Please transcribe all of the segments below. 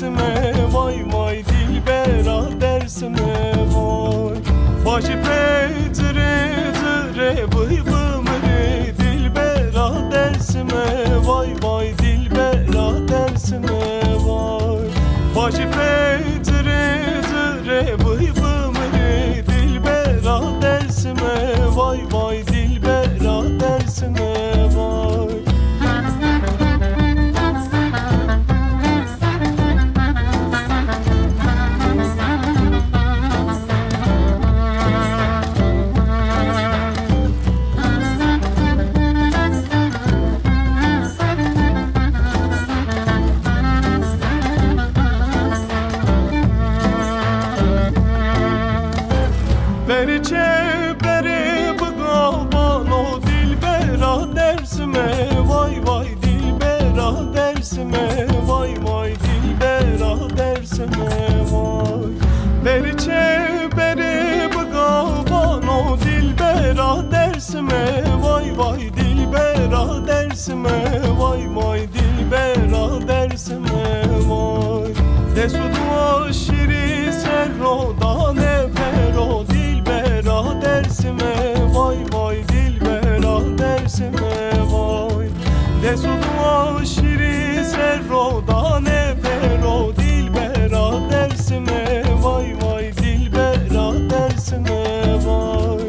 dersime, vay vay dilbera dersime vay. Başı petre tre vıy vımırı dilbera dersime, vay vay dilbera dersime vay. Başı petre tre vıy vımırı dilbera dersime, vay vay dilbera dersime vay. Beri çeperi bıgavan o dilbera dersime, vay vay dilbera dersime, vay vay dilbera dersime vay. Beri çeperi bıgavan o dilbera dersime, vay vay dilbera dersime, vay vay dilbera dersime vay. Desudu şiri serroda ne pero dilbera dersime, vay vay dilbera dersime vay. Desudu şiri serroda ne pero dilbera dersime, vay vay dilbera dersime vay.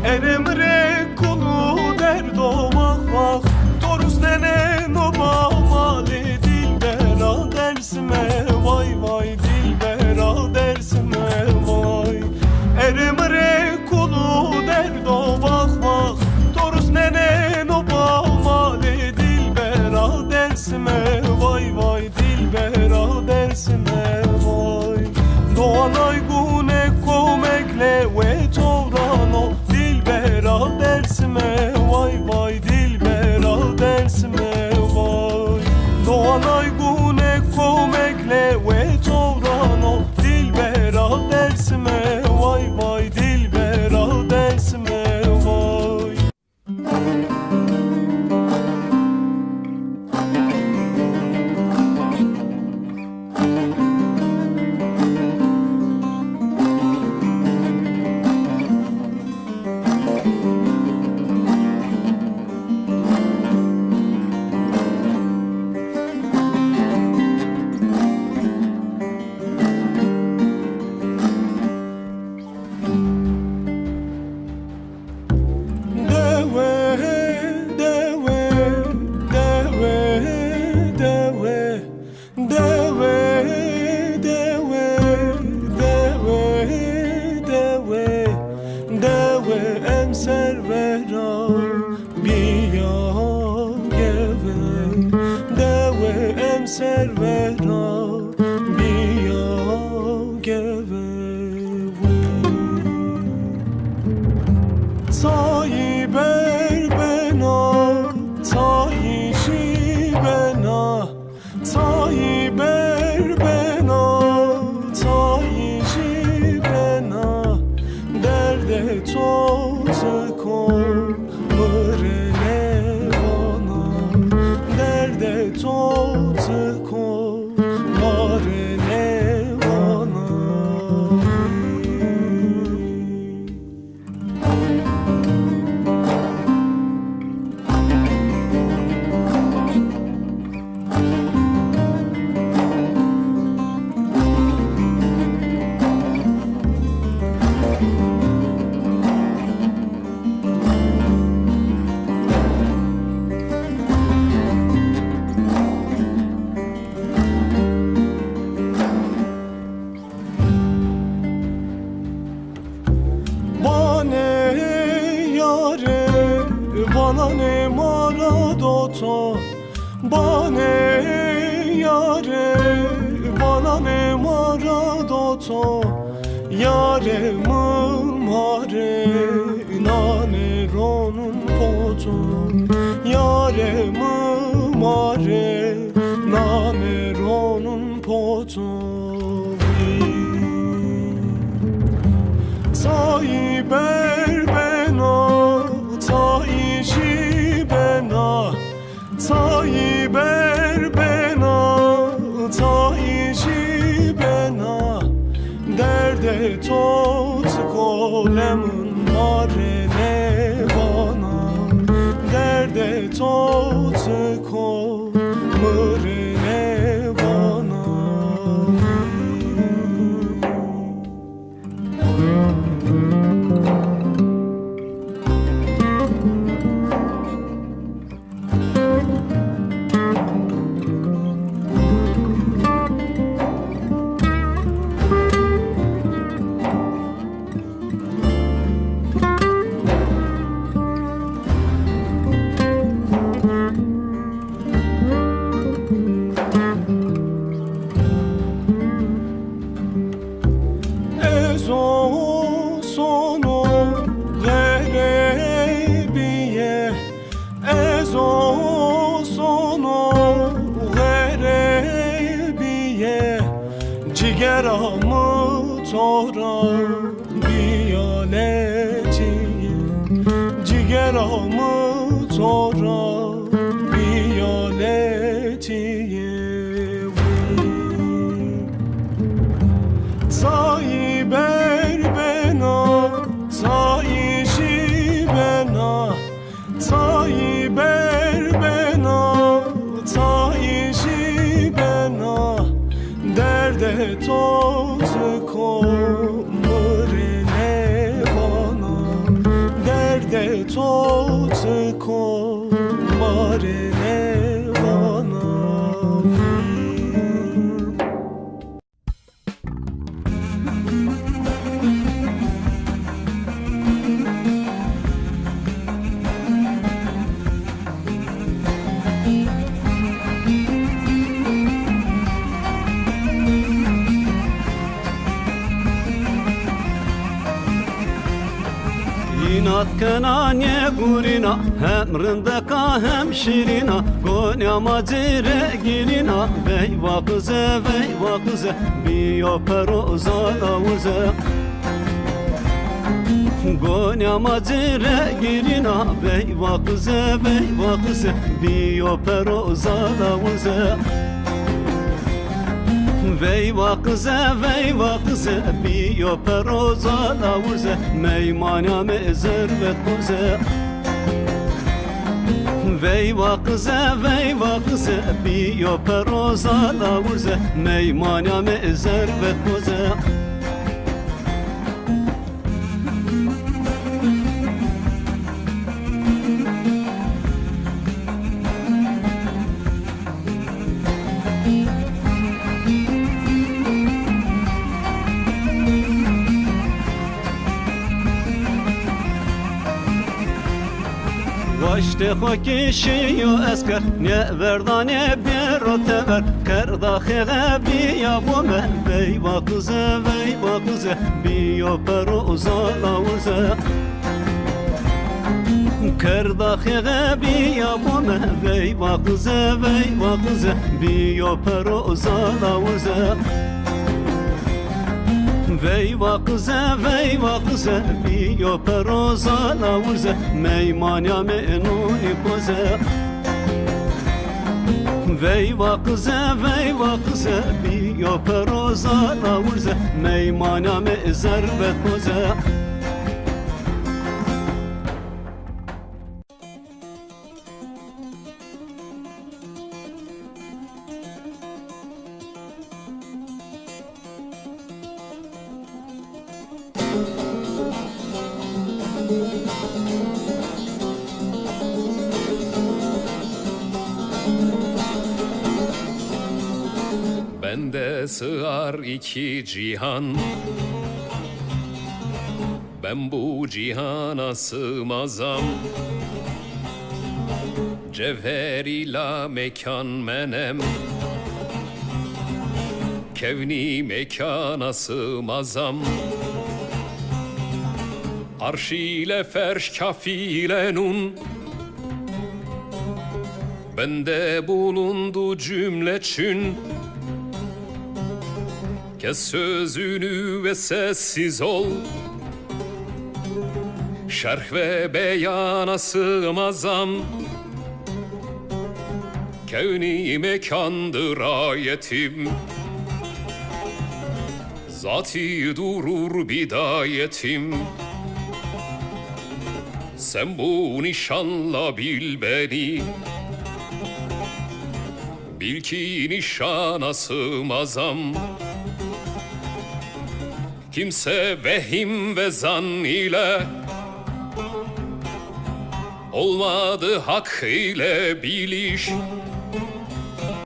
Eremre kulu derdo vah vah, torus nene noba mali dilbera dersime, vay vay dilbera dersime vay. Eremre kulu derdo vah vah, torus nene noba mali dilbera dersime, vay vay dilbera dersime vay. Doğan aygune komekle ve tovrano dilbera dersime, vay vay dilbera dersime vay. Doğan aygune komekle ve tovrano dilbera dersime, vay vay dilbera dersime vay. Servera bia geve Tayi berbena, tayi jibena, tayi berbena, tayi jibena. Derde tozu kol mırene bana, derde tozu kol mırene bana. Bana ne maradoto, bana yare, bana ne maradoto, yare mare, ronun potu Yare mare name ronun potu Tayi berbena tayi jibena Tayi berbena tayi jibena Derde tot kolemin mare nevana Derde tot komire nevana Ezo sonu garibiye Ezo sonu garibiye Cigeramı tora biyaletiye Cigeramı tora biyaletiye Tayi berbena, tayi jibena Tayi berbena, tayi jibena Derde tot komire nevana Derde tot komire nevana İnat kenanye gurina hem rındaka hem şirina Gonya macire girina veyva kıze biyo peroza lavuze Gonya macire girina veyva kıze biyo peroza lavuze Veyva kıze biyo peroza lavuze Meymanya mezervet koze Veyva kıze biyo peroza lavuze Meymanya mezervet koze Vaşte xokişiyo esker ne verdane biro tever Kerda xeğe biya bome Veyva kıze biyo peroza lavuze Kerda xeğe biya bome Veyva kıze biyo peroza lavuze Veyva kıze biyo peroza lavuze Meymanya menuni koze Veyva kıze biyo peroza lavuze Meymanya mezervet koze Bende sığar iki cihan Ben bu cihana sığmazam Cevherila mekan menem Kevni mekana sığmazam Arş ile ferş, kaf ile nun. Bende bulundu cümle çün. Kes sözünü ve sessiz ol. Şerh ve beyana sığmazam. Kevni mekandır ayetim. Zati durur bidayetim. Sen bu nişanla bil beni. Bil ki nişana sığmazam. Kimse vehim ve zan ile olmadı hak ile biliş.